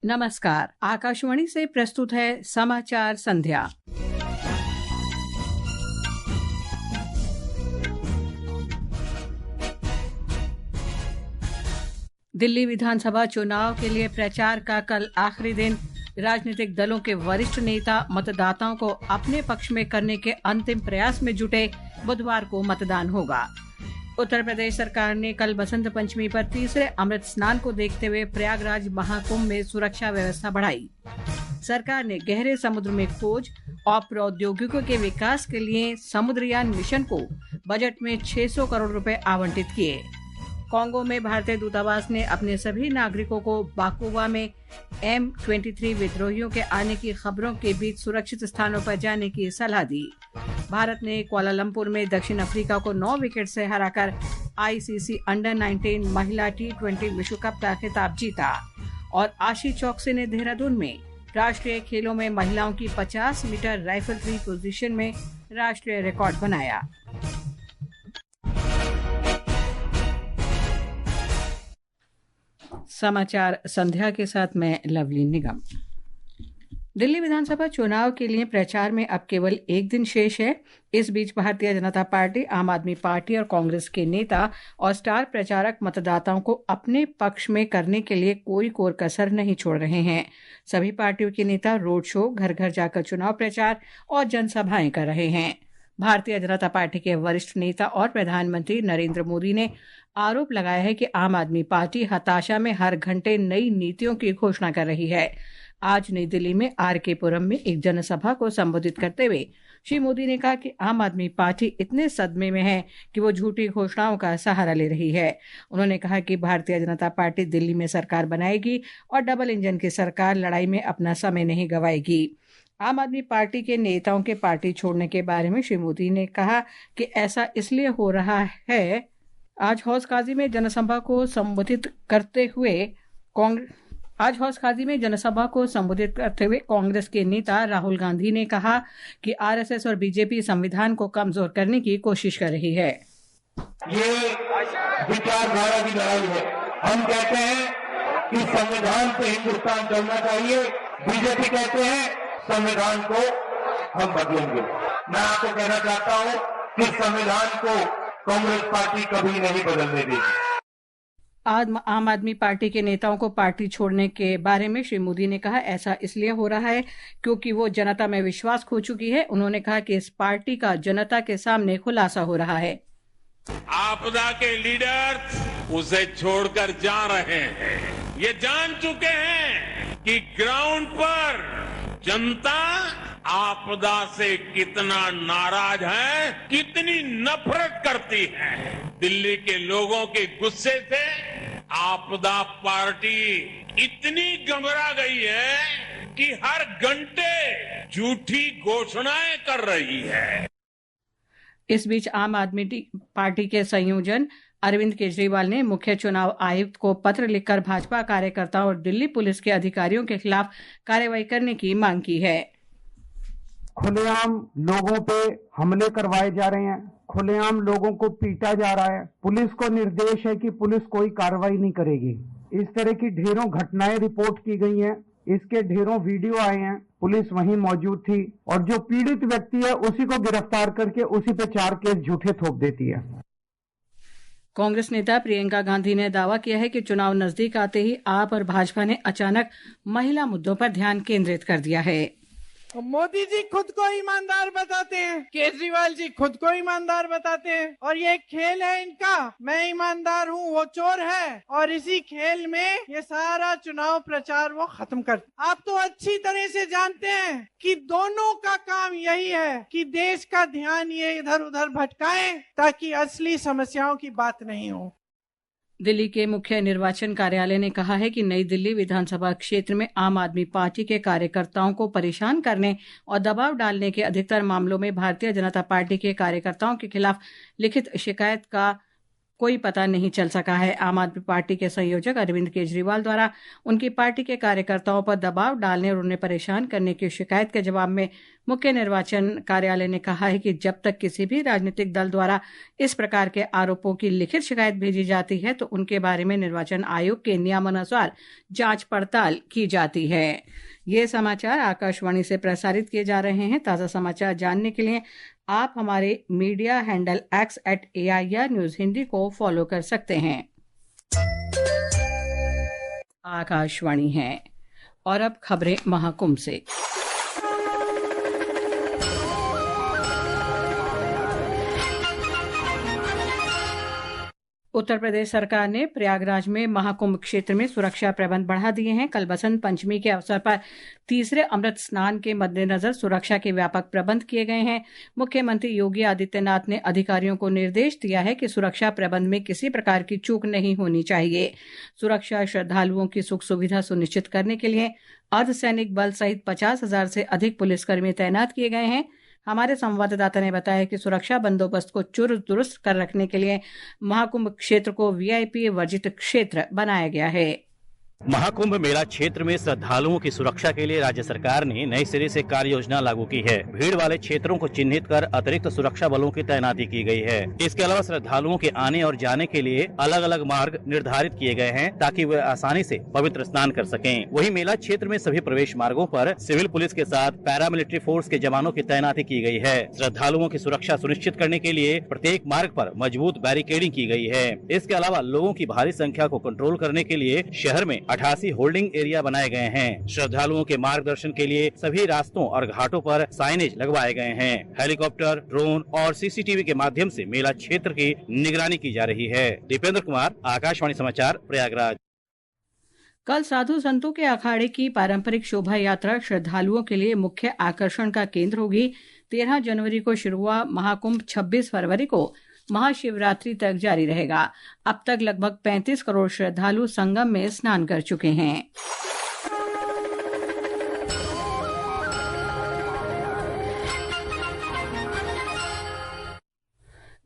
नमस्कार। आकाशवाणी से प्रस्तुत है समाचार संध्या। दिल्ली विधानसभा चुनाव के लिए प्रचार का कल आखिरी दिन। राजनीतिक दलों के वरिष्ठ नेता मतदाताओं को अपने पक्ष में करने के अंतिम प्रयास में जुटे। बुधवार को मतदान होगा। उत्तर प्रदेश सरकार ने कल बसंत पंचमी पर तीसरे अमृत स्नान को देखते हुए प्रयागराज महाकुंभ में सुरक्षा व्यवस्था बढ़ाई। सरकार ने गहरे समुद्र में खोज और प्रौद्योगिकियों के विकास के लिए समुद्रयान मिशन को बजट में 600 करोड़ रुपए आवंटित किए। कांगो में भारतीय दूतावास ने अपने सभी नागरिकों को बाकुवा में M23 विद्रोहियों के आने की खबरों के बीच सुरक्षित स्थानों पर जाने की सलाह दी। भारत ने कुआलालंपुर में दक्षिण अफ्रीका को 9 विकेट से हराकर ICC अंडर 19 महिला T20 विश्व कप का खिताब जीता। और आशी चौकसी ने देहरादून में राष्ट्रीय खेलों में महिलाओं की 50 मीटर राइफल थ्री पोजीशन में राष्ट्रीय रिकॉर्ड बनाया। समाचार संध्या के साथ मैं लवली निगम। दिल्ली विधानसभा चुनाव के लिए प्रचार में अब केवल एक दिन शेष है। इस बीच भारतीय जनता पार्टी, आम आदमी पार्टी और कांग्रेस के नेता और स्टार प्रचारक मतदाताओं को अपने पक्ष में करने के लिए कोई कोर कसर नहीं छोड़ रहे हैं। सभी पार्टियों के नेता रोड शो, घर घर जाकर चुनाव प्रचार और जनसभाएं कर रहे हैं। भारतीय जनता पार्टी के वरिष्ठ नेता और प्रधानमंत्री नरेंद्र मोदी ने आरोप लगाया है कि आम आदमी पार्टी हताशा में हर घंटे नई नीतियों की घोषणा कर रही है। आज नई दिल्ली में RK पुरम में एक जनसभा को संबोधित करते हुए श्री मोदी ने कहा कि आम आदमी पार्टी इतने सदमे में है कि वो झूठी घोषणाओं का सहारा ले रही है। उन्होंने कहा कि भारतीय जनता पार्टी दिल्ली में सरकार बनाएगी और डबल इंजन की सरकार लड़ाई में अपना समय नहीं गंवाएगी। आम आदमी पार्टी के नेताओं के पार्टी छोड़ने के बारे में श्री मोदी ने कहा कि ऐसा इसलिए हो रहा है। आज हौज काजी में जनसभा को संबोधित करते हुए कांग्रेस के नेता राहुल गांधी ने कहा कि RSS और बीजेपी संविधान को कमजोर करने की कोशिश कर रही है। ये विचारधारा की लड़ाई है। हम कहते हैं कि संविधान पे हिंदुस्तान चलना चाहिए, बीजेपी कहते हैं संविधान को हम बदलेंगे। मैं आपको कहना चाहता हूं कि संविधान को कांग्रेस पार्टी कभी नहीं बदलने देगी। आज आम आदमी पार्टी के नेताओं को पार्टी छोड़ने के बारे में श्री मोदी ने कहा ऐसा इसलिए हो रहा है क्योंकि वो जनता में विश्वास खो चुकी है। उन्होंने कहा कि इस पार्टी का जनता के सामने खुलासा हो रहा है। आपदा के लीडर्स उसे छोड़कर जा रहे हैं। ये जान चुके हैं कि ग्राउंड पर जनता आपदा से कितना नाराज है, कितनी नफरत करती है। दिल्ली के लोगों के गुस्से से आपदा पार्टी इतनी घबरा गई है कि हर घंटे झूठी घोषणाएं कर रही है। इस बीच आम आदमी पार्टी के संयोजन अरविंद केजरीवाल ने मुख्य चुनाव आयुक्त को पत्र लिखकर भाजपा कार्यकर्ताओं और दिल्ली पुलिस के अधिकारियों के खिलाफ कार्रवाई करने की मांग की है। खुलेआम लोगों पे हमले करवाए जा रहे हैं, खुलेआम लोगों को पीटा जा रहा है। पुलिस को निर्देश है कि पुलिस कोई कार्रवाई नहीं करेगी। इस तरह की ढेरों घटनाएं रिपोर्ट की गई हैं, इसके ढेरों वीडियो आए हैं। पुलिस वहीं मौजूद थी और जो पीड़ित व्यक्ति है उसी को गिरफ्तार करके उसी पे 4 केस झूठे थोप देती है। कांग्रेस नेता प्रियंका गांधी ने दावा किया है कि चुनाव नजदीक आते ही आप और भाजपा ने अचानक महिला मुद्दों पर ध्यान केंद्रित कर दिया है। मोदी जी खुद को ईमानदार बताते हैं, केजरीवाल जी खुद को ईमानदार बताते हैं और ये खेल है इनका, मैं ईमानदार हूँ वो चोर है, और इसी खेल में ये सारा चुनाव प्रचार वो खत्म करते। आप तो अच्छी तरह से जानते हैं कि दोनों का काम यही है कि देश का ध्यान ये इधर उधर भटकाएं ताकि असली समस्याओं की बात नहीं हो। दिल्ली के मुख्य निर्वाचन कार्यालय ने कहा है कि नई दिल्ली विधानसभा क्षेत्र में आम आदमी पार्टी के कार्यकर्ताओं को परेशान करने और दबाव डालने के अधिकतर मामलों में भारतीय जनता पार्टी के कार्यकर्ताओं के खिलाफ लिखित शिकायत का कोई पता नहीं चल सका है। आम आदमी पार्टी के संयोजक अरविंद केजरीवाल द्वारा उनकी पार्टी के कार्यकर्ताओं पर दबाव डालने और उन्हें परेशान करने की शिकायत के जवाब में मुख्य निर्वाचन कार्यालय ने कहा है कि जब तक किसी भी राजनीतिक दल द्वारा इस प्रकार के आरोपों की लिखित शिकायत भेजी जाती है तो उनके बारे में निर्वाचन आयोग के नियमानुसार जांच पड़ताल की जाती है। ये समाचार आकाशवाणी से प्रसारित किए जा रहे हैं। ताज़ा समाचार जानने के लिए आप हमारे media handle @AIR news Hindi को फॉलो कर सकते हैं। आकाशवाणी है और अब खबरें महाकुंभ से। उत्तर प्रदेश सरकार ने प्रयागराज में महाकुंभ क्षेत्र में सुरक्षा प्रबंध बढ़ा दिए हैं। कल बसंत पंचमी के अवसर पर तीसरे अमृत स्नान के मद्देनजर सुरक्षा के व्यापक प्रबंध किए गए हैं। मुख्यमंत्री योगी आदित्यनाथ ने अधिकारियों को निर्देश दिया है कि सुरक्षा प्रबंध में किसी प्रकार की चूक नहीं होनी चाहिए। सुरक्षा श्रद्धालुओं की सुख सुविधा सुनिश्चित करने के लिए अर्धसैनिक बल सहित 50,000 से अधिक पुलिसकर्मी तैनात किए गए हैं। हमारे संवाददाता ने बताया कि सुरक्षा बंदोबस्त को चुस्त दुरुस्त कर रखने के लिए महाकुंभ क्षेत्र को VIP वर्जित क्षेत्र बनाया गया है। महाकुंभ मेला क्षेत्र में श्रद्धालुओं की सुरक्षा के लिए राज्य सरकार ने नई सिरे से कार्य योजना लागू की है। भीड़ वाले क्षेत्रों को चिन्हित कर अतिरिक्त सुरक्षा बलों की तैनाती की गई है। इसके अलावा श्रद्धालुओं के आने और जाने के लिए अलग अलग मार्ग निर्धारित किए गए हैं ताकि वे आसानी से पवित्र स्नान कर सकें। वहीं मेला क्षेत्र में सभी प्रवेश मार्गों पर सिविल पुलिस के साथ पैरामिलिट्री फोर्स के जवानों की तैनाती की गई है। श्रद्धालुओं की सुरक्षा सुनिश्चित करने के लिए प्रत्येक मार्ग पर मजबूत बैरिकेडिंग की गई है। इसके अलावा लोगों की भारी संख्या को कंट्रोल करने के लिए शहर में 88 होल्डिंग एरिया बनाए गए हैं। श्रद्धालुओं के मार्गदर्शन के लिए सभी रास्तों और घाटों पर साइनेज लगवाए गए हैं। हेलीकॉप्टर, ड्रोन और CCTV के माध्यम से मेला क्षेत्र की निगरानी की जा रही है। दीपेंद्र कुमार, आकाशवाणी समाचार, प्रयागराज। कल साधु संतों के अखाड़े की पारंपरिक शोभा यात्रा श्रद्धालुओं के लिए मुख्य आकर्षण का केंद्र होगी। 13 जनवरी को शुरू हुआ महाकुंभ 26 फरवरी को महाशिवरात्रि तक जारी रहेगा। अब तक लगभग 35 करोड़ श्रद्धालु संगम में स्नान कर चुके हैं।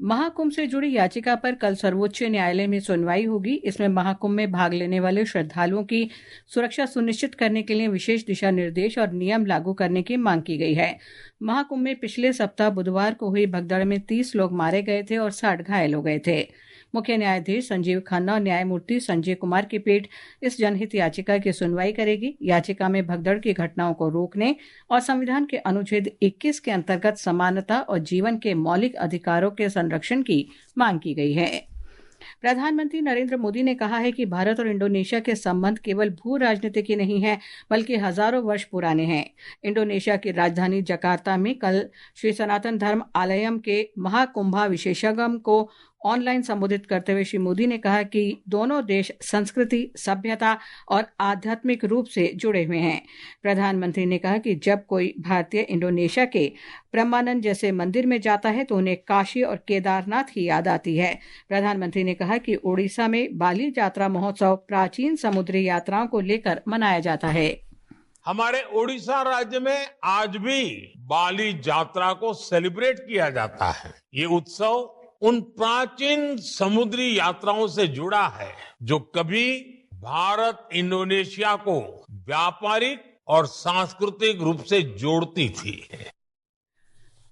महाकुंभ से जुड़ी याचिका पर कल सर्वोच्च न्यायालय में सुनवाई होगी। इसमें महाकुंभ में भाग लेने वाले श्रद्धालुओं की सुरक्षा सुनिश्चित करने के लिए विशेष दिशा निर्देश और नियम लागू करने की मांग की गई है। महाकुंभ में पिछले सप्ताह बुधवार को हुई भगदड़ में 30 लोग मारे गए थे और 60 घायल हो गए थे। मुख्य न्यायाधीश संजीव खन्ना और न्यायमूर्ति संजय कुमार की पीठ इस जनहित याचिका की सुनवाई करेगी। याचिका में भगदड़ की घटनाओं को रोकने और संविधान के अनुच्छेद 21 के अंतर्गत समानता और जीवन के मौलिक अधिकारों के संरक्षण की मांग की गई है। प्रधानमंत्री नरेंद्र मोदी ने कहा है कि भारत और इंडोनेशिया के संबंध केवल भू राजनीतिक ही नहीं है बल्कि हजारों वर्ष पुराने हैं। इंडोनेशिया की राजधानी जकार्ता में कल श्री सनातन धर्म आलयम के महाकुंभा विशेषज्ञ को ऑनलाइन संबोधित करते हुए श्री मोदी ने कहा कि दोनों देश संस्कृति, सभ्यता और आध्यात्मिक रूप से जुड़े हुए हैं। प्रधानमंत्री ने कहा कि जब कोई भारतीय इंडोनेशिया के ब्रह्मानंद जैसे मंदिर में जाता है तो उन्हें काशी और केदारनाथ की याद आती है। प्रधानमंत्री ने कहा कि ओडिशा में बाली यात्रा महोत्सव प्राचीन समुद्री यात्राओं को लेकर मनाया जाता है। हमारे ओडिशा राज्य में आज भी बाली यात्रा को सेलिब्रेट किया जाता है। ये उत्सव उन प्राचीन समुद्री यात्राओं से जुड़ा है जो कभी भारत इंडोनेशिया को व्यापारिक और सांस्कृतिक रूप से जोड़ती थी।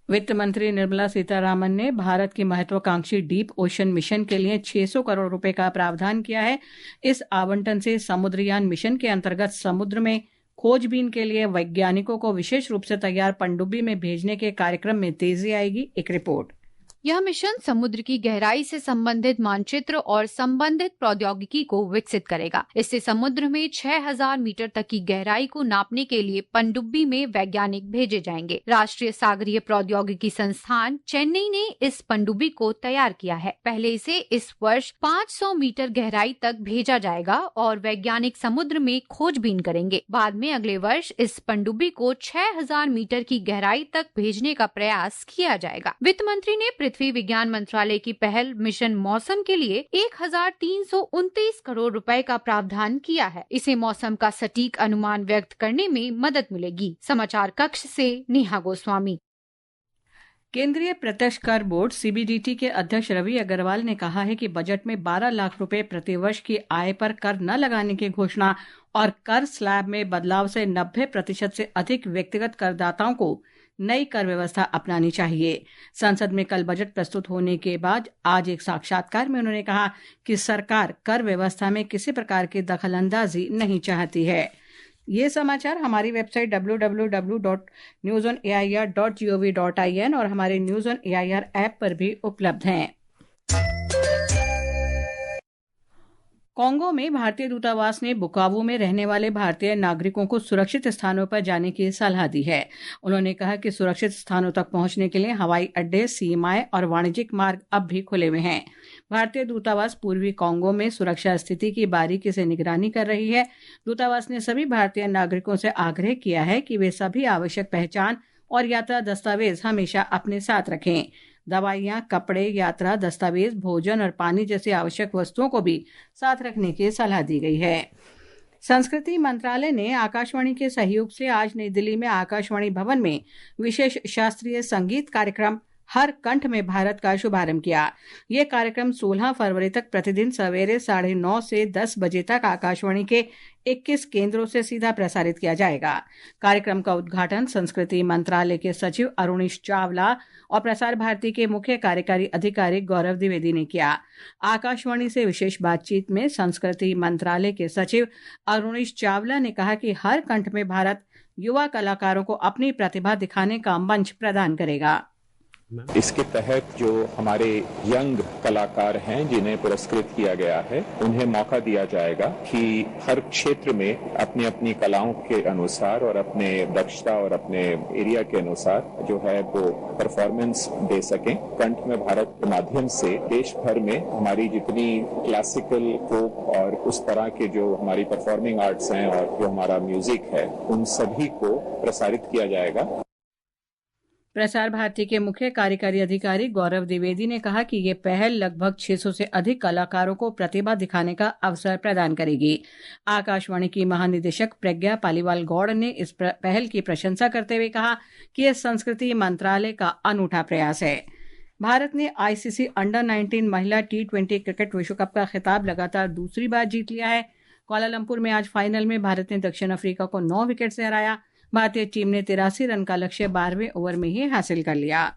वित्त मंत्री निर्मला सीतारामन ने भारत की महत्वाकांक्षी डीप ओशन मिशन के लिए 600 करोड़ रुपए का प्रावधान किया है। इस आवंटन से समुद्रयान मिशन के अंतर्गत समुद्र में खोजबीन के लिए वैज्ञानिकों को विशेष रूप से तैयार पनडुब्बी में भेजने के कार्यक्रम में तेजी आएगी। एक रिपोर्ट। यह मिशन समुद्र की गहराई से संबंधित मानचित्र और संबंधित प्रौद्योगिकी को विकसित करेगा। इससे समुद्र में 6000 मीटर तक की गहराई को नापने के लिए पनडुब्बी में वैज्ञानिक भेजे जाएंगे। राष्ट्रीय सागरीय प्रौद्योगिकी संस्थान चेन्नई ने इस पनडुब्बी को तैयार किया है। पहले इसे इस वर्ष 500 मीटर गहराई तक भेजा जाएगा और वैज्ञानिक समुद्र में खोजबीन करेंगे। बाद में अगले वर्ष इस पनडुब्बी को 6000 मीटर की गहराई तक भेजने का प्रयास किया जाएगा। वित्त मंत्री ने पृथ्वी विज्ञान मंत्रालय की पहल मिशन मौसम के लिए 1329 करोड़ रुपए का प्रावधान किया है। इसे मौसम का सटीक अनुमान व्यक्त करने में मदद मिलेगी। समाचार कक्ष से नेहा गोस्वामी। केंद्रीय प्रत्यक्ष कर बोर्ड सीबीडीटी के अध्यक्ष रवि अग्रवाल ने कहा है कि बजट में 12 लाख रुपए प्रतिवर्ष की आय पर कर न लगाने की घोषणा और कर स्लैब में बदलाव से 90% से अधिक व्यक्तिगत करदाताओं को नई कर व्यवस्था अपनानी चाहिए। संसद में कल बजट प्रस्तुत होने के बाद आज एक साक्षात्कार में उन्होंने कहा कि सरकार कर व्यवस्था में किसी प्रकार की दखलंदाजी नहीं चाहती है। ये समाचार हमारी वेबसाइट www.newsonair.gov.in और हमारे न्यूज़ ऑन एआईआर ऐप पर भी उपलब्ध हैं। कांगो में भारतीय दूतावास ने बुकावू में रहने वाले भारतीय नागरिकों को सुरक्षित स्थानों पर जाने की सलाह दी है। उन्होंने कहा कि सुरक्षित स्थानों तक पहुंचने के लिए हवाई अड्डे, सीमाएं और वाणिज्यिक मार्ग अब भी खुले हुए हैं। भारतीय दूतावास पूर्वी कांगो में सुरक्षा स्थिति की बारीकी से निगरानी कर रही है। दूतावास ने सभी भारतीय नागरिकों से आग्रह किया है कि वे सभी आवश्यक पहचान और यात्रा दस्तावेज हमेशा अपने साथ रखें। दवाइयां, कपड़े, यात्रा दस्तावेज, भोजन और पानी जैसी आवश्यक वस्तुओं को भी साथ रखने की सलाह दी गई है। संस्कृति मंत्रालय ने आकाशवाणी के सहयोग से आज नई दिल्ली में आकाशवाणी भवन में विशेष शास्त्रीय संगीत कार्यक्रम हर कंठ में भारत का शुभारंभ किया। ये कार्यक्रम 16 फरवरी तक प्रतिदिन सवेरे 9:30 से 10 बजे तक आकाशवाणी के 21 केंद्रों से सीधा प्रसारित किया जाएगा। कार्यक्रम का उद्घाटन संस्कृति मंत्रालय के सचिव अरुणीश चावला और प्रसार भारती के मुख्य कार्यकारी अधिकारी गौरव द्विवेदी ने किया। आकाशवाणी से विशेष बातचीत में संस्कृति मंत्रालय के सचिव अरुणीश चावला ने कहा कि हर कंठ में भारत युवा कलाकारों को अपनी प्रतिभा दिखाने का मंच प्रदान करेगा। इसके तहत जो हमारे यंग कलाकार हैं जिन्हें पुरस्कृत किया गया है, उन्हें मौका दिया जाएगा कि हर क्षेत्र में अपनी अपनी कलाओं के अनुसार और अपने दक्षता और अपने एरिया के अनुसार जो है वो परफॉर्मेंस दे सकें। कंठ में भारत के माध्यम से देश भर में हमारी जितनी क्लासिकल, फोक और उस तरह के जो हमारी परफॉर्मिंग आर्ट्स हैं और जो हमारा म्यूजिक है, उन सभी को प्रसारित किया जाएगा। प्रसार भारती के मुख्य कार्यकारी अधिकारी गौरव द्विवेदी ने कहा कि ये पहल लगभग 600 से अधिक कलाकारों को प्रतिभा दिखाने का अवसर प्रदान करेगी। आकाशवाणी की महानिदेशक प्रज्ञा पालीवाल गौड़ ने इस पहल की प्रशंसा करते हुए कहा कि यह संस्कृति मंत्रालय का अनूठा प्रयास है। भारत ने आईसीसी अंडर-19 महिला T20 क्रिकेट विश्व कप का खिताब लगातार दूसरी बार जीत लिया है। कुआलालंपुर में आज फाइनल में भारत ने दक्षिण अफ्रीका को 9 विकेट से हराया। भारतीय टीम ने 83 रन का लक्ष्य 12वें ओवर में ही हासिल कर लिया।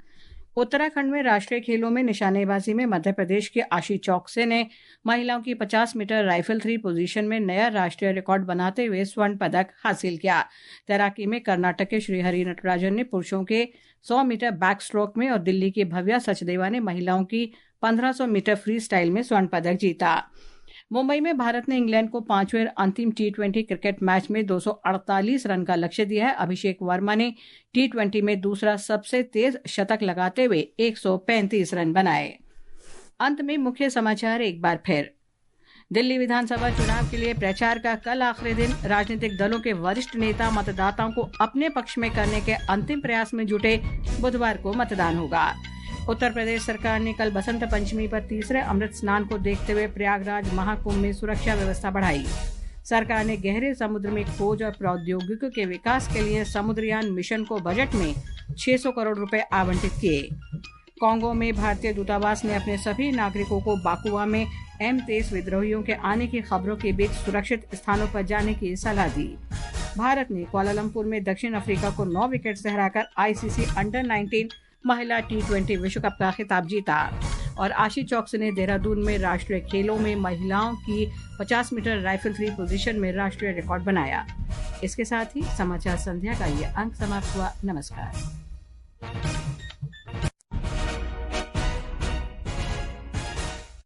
उत्तराखंड में राष्ट्रीय खेलों में निशानेबाजी में मध्य प्रदेश के आशी चौकसे ने महिलाओं की 50 मीटर राइफल 3 पोजीशन में नया राष्ट्रीय रिकॉर्ड बनाते हुए स्वर्ण पदक हासिल किया। तैराकी में कर्नाटक के श्रीहरि नटराजन ने पुरुषों के 100 मीटर बैक स्ट्रोक में और दिल्ली की भव्या सचदेवा ने महिलाओं की 1500 मीटर फ्री स्टाइल में स्वर्ण पदक जीता। मुंबई में भारत ने इंग्लैंड को 5वें अंतिम T20 क्रिकेट मैच में 248 रन का लक्ष्य दिया है। अभिषेक वर्मा ने T20 में दूसरा सबसे तेज शतक लगाते हुए 135 रन बनाए। अंत में मुख्य समाचार एक बार फिर। दिल्ली विधानसभा चुनाव के लिए प्रचार का कल आखिरी दिन। राजनीतिक दलों के वरिष्ठ नेता मतदाताओं को अपने पक्ष में करने के अंतिम प्रयास में जुटे। बुधवार को मतदान होगा। उत्तर प्रदेश सरकार ने कल बसंत पंचमी पर तीसरे अमृत स्नान को देखते हुए प्रयागराज महाकुंभ में सुरक्षा व्यवस्था बढ़ाई। सरकार ने गहरे समुद्र में खोज और प्रौद्योगिकी के विकास के लिए समुद्रयान मिशन को बजट में 600 करोड़ रुपए आवंटित किए। कांगो में भारतीय दूतावास ने अपने सभी नागरिकों को बाकुआ में M23 विद्रोहियों के आने की खबरों के बीच सुरक्षित स्थानों पर जाने की सलाह दी। भारत ने कुआलालंपुर में दक्षिण अफ्रीका को 9 विकेट से हराकर आईसीसी अंडर-19 महिला T20 विश्व कप का खिताब जीता। और आशी चौकसे ने देहरादून में राष्ट्रीय खेलों में महिलाओं की 50 मीटर राइफल 3 पोजीशन में राष्ट्रीय रिकॉर्ड बनाया। इसके साथ ही समाचार संध्या का ये अंक समाप्त हुआ। नमस्कार।